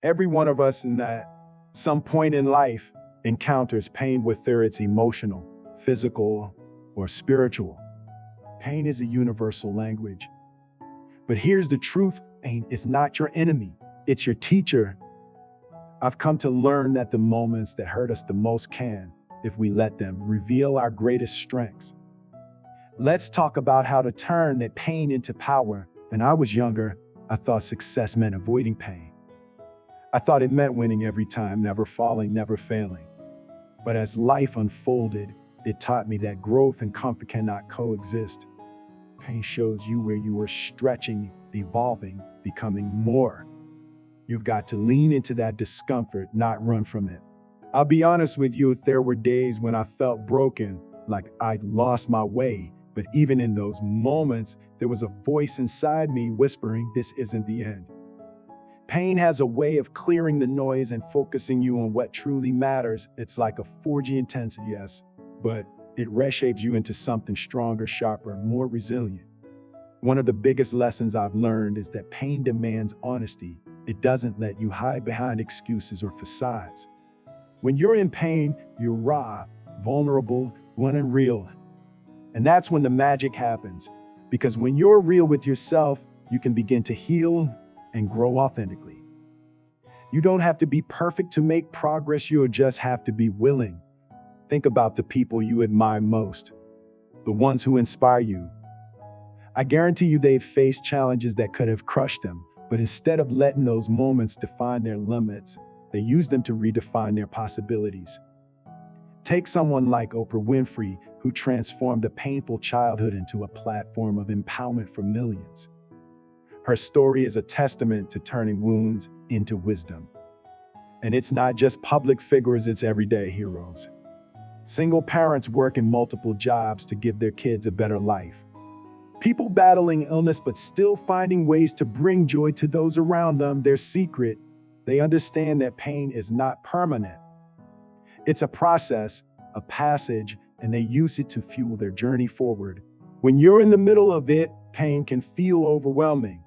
Every one of us in that some point in life encounters pain, whether it's emotional, physical, or spiritual. Pain is a universal language. But here's the truth, pain is not your enemy, it's your teacher. I've come to learn that the moments that hurt us the most can, if we let them, reveal our greatest strengths. Let's talk about how to turn that pain into power. When I was younger, I thought success meant avoiding pain. I thought it meant winning every time, never falling, never failing. But as life unfolded, it taught me that growth and comfort cannot coexist. Pain shows you where you are stretching, evolving, becoming more. You've got to lean into that discomfort, not run from it. I'll be honest with you, there were days when I felt broken, like I'd lost my way. But even in those moments, there was a voice inside me whispering, "This isn't the end." Pain has a way of clearing the noise and focusing you on what truly matters. It's like a 4G intensity, yes, but it reshapes you into something stronger, sharper, more resilient. One of the biggest lessons I've learned is that pain demands honesty. It doesn't let you hide behind excuses or facades. When you're in pain, you're raw, vulnerable, and real. And that's when the magic happens. Because when you're real with yourself, you can begin to heal and grow authentically. You don't have to be perfect to make progress, you'll just have to be willing. Think about the people you admire most, the ones who inspire you. I guarantee you they've faced challenges that could have crushed them, but instead of letting those moments define their limits, they use them to redefine their possibilities. Take someone like Oprah Winfrey, who transformed a painful childhood into a platform of empowerment for millions. Her story is a testament to turning wounds into wisdom. And it's not just public figures, it's everyday heroes. Single parents working multiple jobs to give their kids a better life. People battling illness but still finding ways to bring joy to those around them. Their secret, they understand that pain is not permanent. It's a process, a passage, and they use it to fuel their journey forward. When you're in the middle of it, pain can feel overwhelming.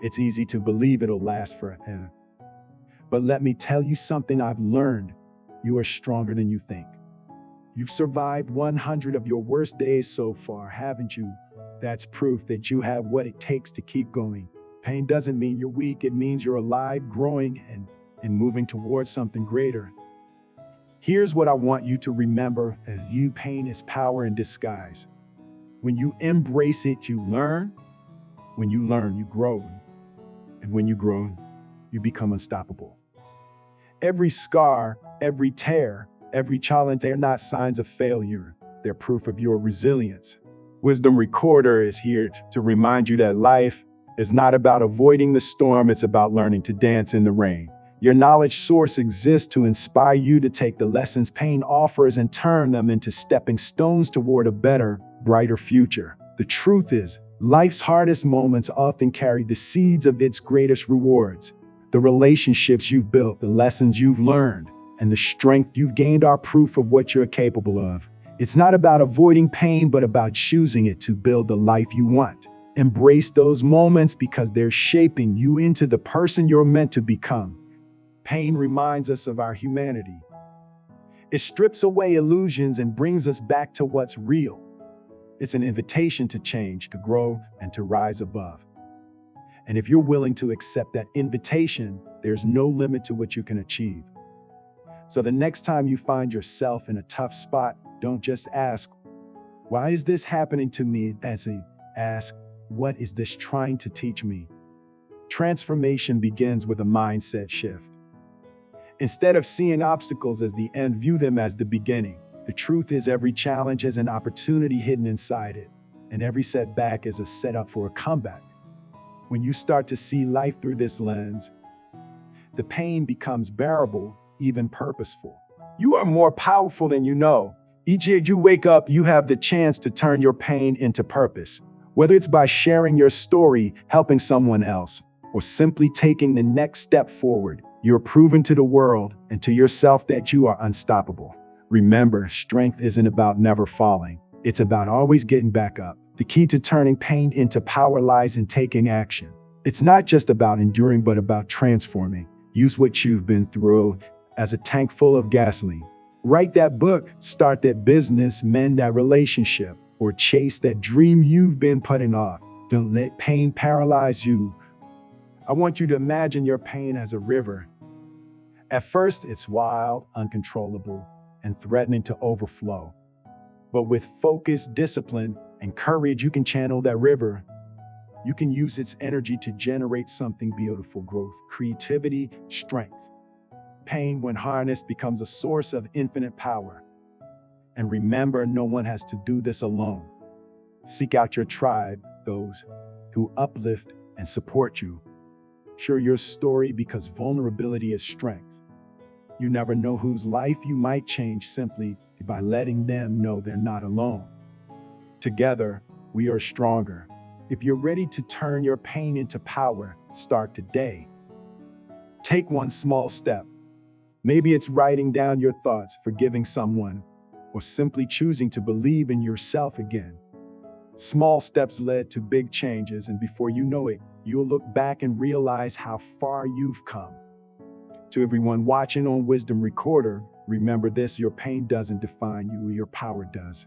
It's easy to believe it'll last forever. But let me tell you something I've learned. You are stronger than you think. You've survived 100 of your worst days so far, haven't you? That's proof that you have what it takes to keep going. Pain doesn't mean you're weak, it means you're alive, growing, and moving towards something greater. Here's what I want you to remember: as you, pain is power in disguise. When you embrace it, you learn. When you learn, you grow. And when you grow, you become unstoppable. Every scar, every tear, every challenge, they're not signs of failure. They're proof of your resilience. Wisdom Recorder is here to remind you that life is not about avoiding the storm, it's about learning to dance in the rain. Your knowledge source exists to inspire you to take the lessons pain offers and turn them into stepping stones toward a better, brighter future. The truth is, life's hardest moments often carry the seeds of its greatest rewards. The relationships you've built, the lessons you've learned, and the strength you've gained are proof of what you're capable of. It's not about avoiding pain, but about choosing it to build the life you want. Embrace those moments because they're shaping you into the person you're meant to become. Pain reminds us of our humanity. It strips away illusions and brings us back to what's real. It's an invitation to change, to grow, and to rise above. And if you're willing to accept that invitation, there's no limit to what you can achieve. So the next time you find yourself in a tough spot, don't just ask, "Why is this happening to me?" Ask, "What is this trying to teach me?" Transformation begins with a mindset shift. Instead of seeing obstacles as the end, view them as the beginning. The truth is, every challenge has an opportunity hidden inside it, and every setback is a setup for a comeback. When you start to see life through this lens, the pain becomes bearable, even purposeful. You are more powerful than you know. Each day you wake up, you have the chance to turn your pain into purpose. Whether it's by sharing your story, helping someone else, or simply taking the next step forward, you're proving to the world and to yourself that you are unstoppable. Remember, strength isn't about never falling. It's about always getting back up. The key to turning pain into power lies in taking action. It's not just about enduring, but about transforming. Use what you've been through as a tank full of gasoline. Write that book, start that business, mend that relationship, or chase that dream you've been putting off. Don't let pain paralyze you. I want you to imagine your pain as a river. At first, it's wild, uncontrollable, and threatening to overflow. But with focus, discipline, and courage, you can channel that river. You can use its energy to generate something beautiful: growth, creativity, strength. Pain, when harnessed, becomes a source of infinite power. And remember, no one has to do this alone. Seek out your tribe, those who uplift and support you. Share your story, because vulnerability is strength. You never know whose life you might change simply by letting them know they're not alone. Together, we are stronger. If you're ready to turn your pain into power, start today. Take one small step. Maybe it's writing down your thoughts, forgiving someone, or simply choosing to believe in yourself again. Small steps led to big changes, and before you know it, you'll look back and realize how far you've come. To everyone watching on Wisdom Recorder, remember this: your pain doesn't define you, your power does.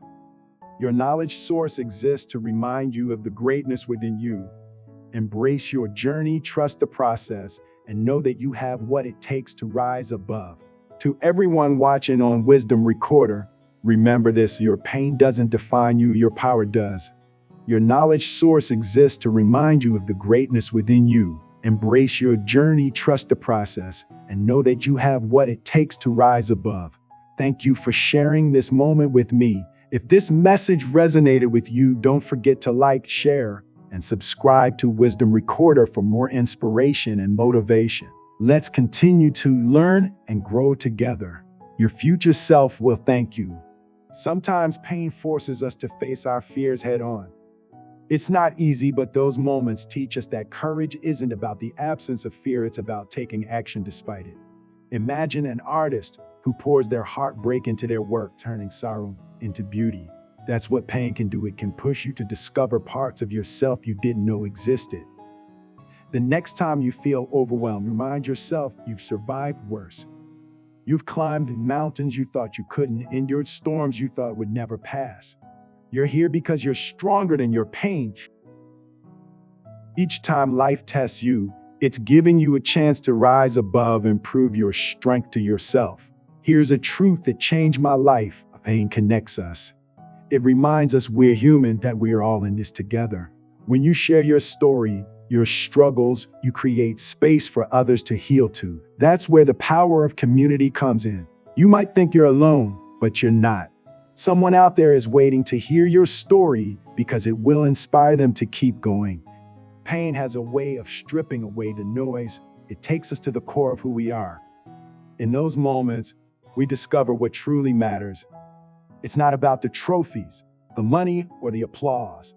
Your knowledge source exists to remind you of the greatness within you. Embrace your journey, trust the process, and know that you have what it takes to rise above. To everyone watching on Wisdom Recorder, remember this: your pain doesn't define you, your power does. Your knowledge source exists to remind you of the greatness within you. Embrace your journey, trust the process, and know that you have what it takes to rise above. Thank you for sharing this moment with me. If this message resonated with you, don't forget to like, share, and subscribe to Wisdom Recorder for more inspiration and motivation. Let's continue to learn and grow together. Your future self will thank you. Sometimes pain forces us to face our fears head on. It's not easy, but those moments teach us that courage isn't about the absence of fear, it's about taking action despite it. Imagine an artist who pours their heartbreak into their work, turning sorrow into beauty. That's what pain can do. It can push you to discover parts of yourself you didn't know existed. The next time you feel overwhelmed, remind yourself you've survived worse. You've climbed mountains you thought you couldn't, endured storms you thought would never pass. You're here because you're stronger than your pain. Each time life tests you, it's giving you a chance to rise above and prove your strength to yourself. Here's a truth that changed my life: pain connects us. It reminds us we're human, that we're all in this together. When you share your story, your struggles, you create space for others to heal to. That's where the power of community comes in. You might think you're alone, but you're not. Someone out there is waiting to hear your story because it will inspire them to keep going. Pain has a way of stripping away the noise. It takes us to the core of who we are. In those moments, we discover what truly matters. It's not about the trophies, the money, or the applause.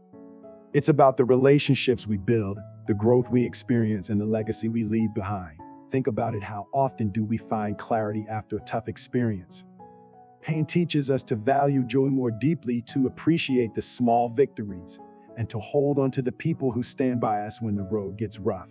It's about the relationships we build, the growth we experience, and the legacy we leave behind. Think about it: how often do we find clarity after a tough experience? Pain teaches us to value joy more deeply, to appreciate the small victories, and to hold on to the people who stand by us when the road gets rough.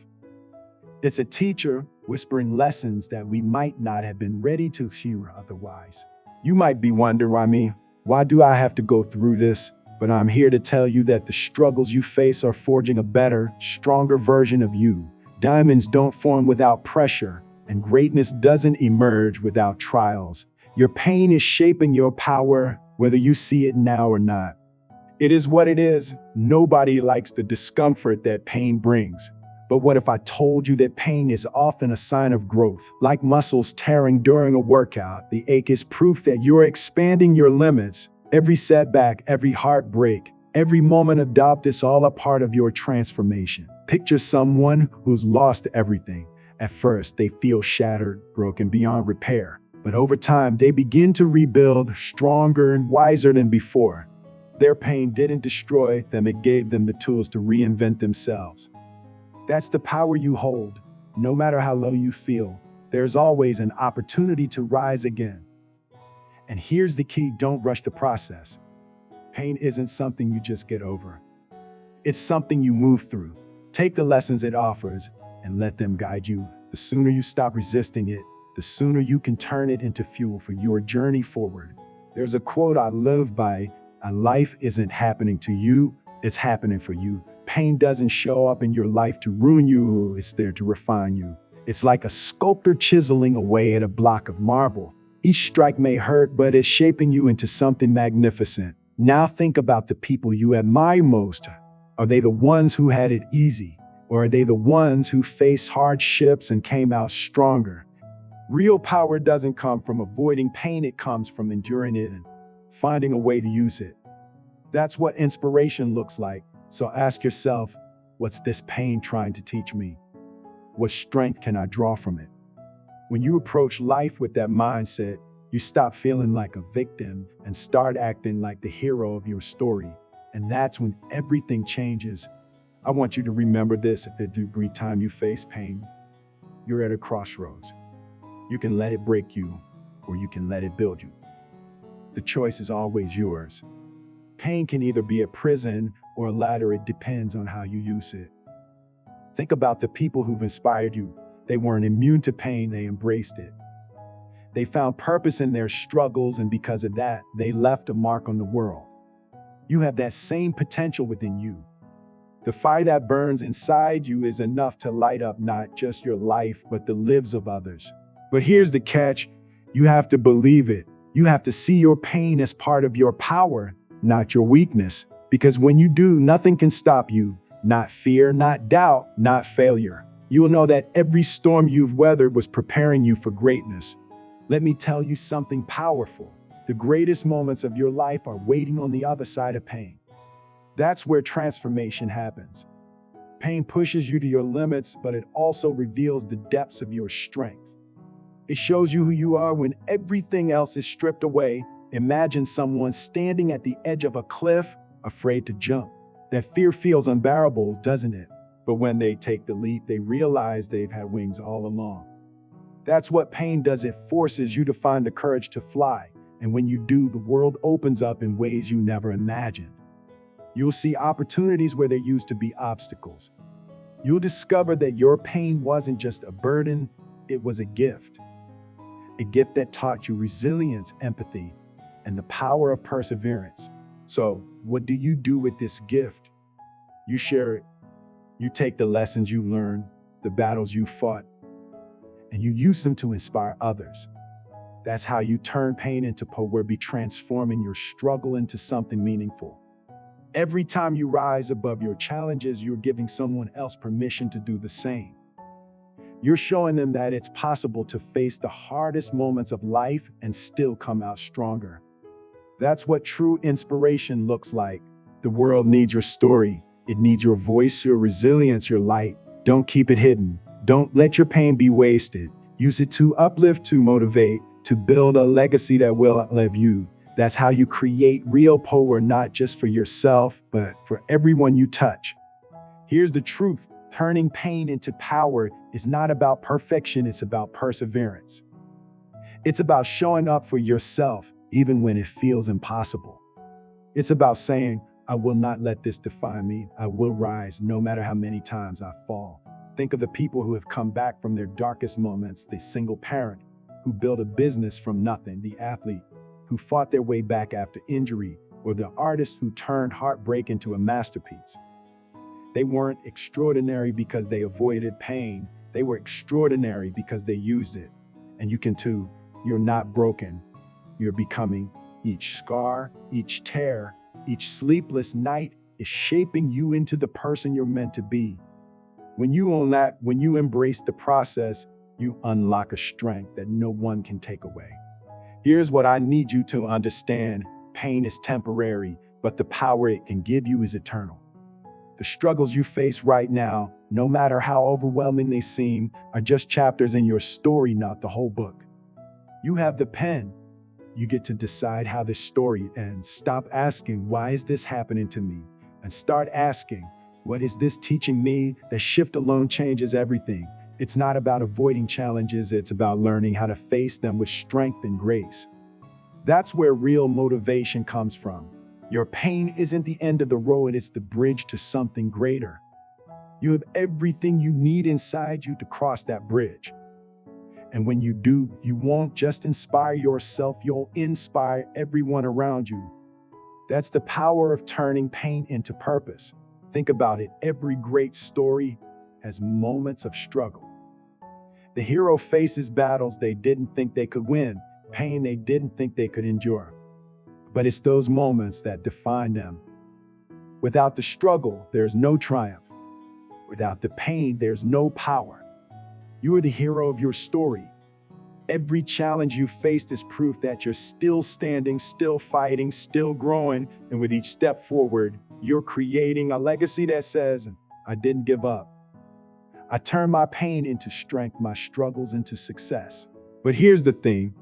It's a teacher whispering lessons that we might not have been ready to hear otherwise. You might be wondering, why do I have to go through this? But I'm here to tell you that the struggles you face are forging a better, stronger version of you. Diamonds don't form without pressure, and greatness doesn't emerge without trials. Your pain is shaping your power, whether you see it now or not. It is what it is. Nobody likes the discomfort that pain brings. But what if I told you that pain is often a sign of growth? Like muscles tearing during a workout, the ache is proof that you're expanding your limits. Every setback, every heartbreak, every moment of doubt is all a part of your transformation. Picture someone who's lost everything. At first, they feel shattered, broken beyond repair. But over time, they begin to rebuild, stronger and wiser than before. Their pain didn't destroy them, it gave them the tools to reinvent themselves. That's the power you hold. No matter how low you feel, there's always an opportunity to rise again. And here's the key: don't rush the process. Pain isn't something you just get over. It's something you move through. Take the lessons it offers and let them guide you. The sooner you stop resisting it, the sooner you can turn it into fuel for your journey forward. There's a quote I live by: "A life isn't happening to you, it's happening for you." Pain doesn't show up in your life to ruin you, it's there to refine you. It's like a sculptor chiseling away at a block of marble. Each strike may hurt, but it's shaping you into something magnificent. Now think about the people you admire most. Are they the ones who had it easy? Or are they the ones who faced hardships and came out stronger? Real power doesn't come from avoiding pain, it comes from enduring it and finding a way to use it. That's what inspiration looks like. So ask yourself, what's this pain trying to teach me? What strength can I draw from it? When you approach life with that mindset, you stop feeling like a victim and start acting like the hero of your story. And that's when everything changes. I want you to remember this: at every time you face pain, you're at a crossroads. You can let it break you, or you can let it build you. The choice is always yours. Pain can either be a prison or a ladder. It depends on how you use it. Think about the people who've inspired you. They weren't immune to pain, they embraced it. They found purpose in their struggles, and because of that, they left a mark on the world. You have that same potential within you. The fire that burns inside you is enough to light up not just your life, but the lives of others. But here's the catch: you have to believe it. You have to see your pain as part of your power, not your weakness. Because when you do, nothing can stop you. Not fear, not doubt, not failure. You will know that every storm you've weathered was preparing you for greatness. Let me tell you something powerful. The greatest moments of your life are waiting on the other side of pain. That's where transformation happens. Pain pushes you to your limits, but it also reveals the depths of your strength. It shows you who you are when everything else is stripped away. Imagine someone standing at the edge of a cliff, afraid to jump. That fear feels unbearable, doesn't it? But when they take the leap, they realize they've had wings all along. That's what pain does. It forces you to find the courage to fly. And when you do, the world opens up in ways you never imagined. You'll see opportunities where there used to be obstacles. You'll discover that your pain wasn't just a burden, it was a gift. A gift that taught you resilience, empathy, and the power of perseverance. So, what do you do with this gift? You share it. You take the lessons you learned, the battles you fought, and you use them to inspire others. That's how you turn pain into power, by transforming your struggle into something meaningful. Every time you rise above your challenges, you're giving someone else permission to do the same. You're showing them that it's possible to face the hardest moments of life and still come out stronger. That's what true inspiration looks like. The world needs your story. It needs your voice, your resilience, your light. Don't keep it hidden. Don't let your pain be wasted. Use it to uplift, to motivate, to build a legacy that will outlive you. That's how you create real power, not just for yourself, but for everyone you touch. Here's the truth: turning pain into power is not about perfection, it's about perseverance. It's about showing up for yourself, even when it feels impossible. It's about saying, I will not let this define me. I will rise no matter how many times I fall. Think of the people who have come back from their darkest moments: the single parent who built a business from nothing, the athlete who fought their way back after injury, or the artist who turned heartbreak into a masterpiece. They weren't extraordinary because they avoided pain. They were extraordinary because they used it. And you can too. You're not broken. You're becoming. Each scar, each tear, each sleepless night is shaping you into the person you're meant to be. When you own that, when you embrace the process, you unlock a strength that no one can take away. Here's what I need you to understand: pain is temporary, but the power it can give you is eternal. The struggles you face right now, no matter how overwhelming they seem, are just chapters in your story, not the whole book. You have the pen. You get to decide how this story ends. Stop asking, why is this happening to me? And start asking, what is this teaching me? That shift alone changes everything. It's not about avoiding challenges, it's about learning how to face them with strength and grace. That's where real motivation comes from. Your pain isn't the end of the road, it's the bridge to something greater. You have everything you need inside you to cross that bridge. And when you do, you won't just inspire yourself, you'll inspire everyone around you. That's the power of turning pain into purpose. Think about it, every great story has moments of struggle. The hero faces battles they didn't think they could win, pain they didn't think they could endure. But it's those moments that define them. Without the struggle, there's no triumph. Without the pain, there's no power. You are the hero of your story. Every challenge you faced is proof that you're still standing, still fighting, still growing, and with each step forward, you're creating a legacy that says, I didn't give up. I turned my pain into strength, my struggles into success. But here's the thing,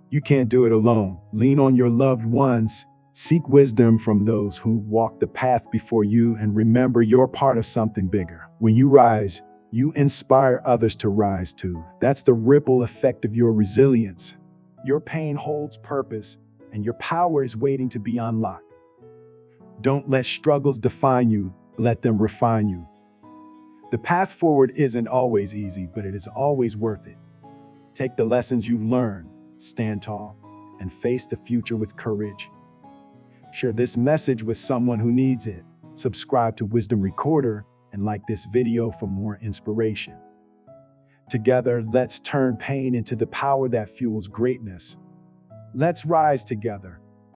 you can't do it alone. Lean on your loved ones, seek wisdom from those who've walked the path before you, and remember you're part of something bigger. When you rise, you inspire others to rise too. That's the ripple effect of your resilience. Your pain holds purpose, and your power is waiting to be unlocked. Don't let struggles define you, let them refine you. The path forward isn't always easy, but it is always worth it. Take the lessons you've learned, stand tall, and face the future with courage. Share this message with someone who needs it. Subscribe to Wisdom Recorder and like this video for more inspiration. Together, let's turn pain into the power that fuels greatness. Let's rise together,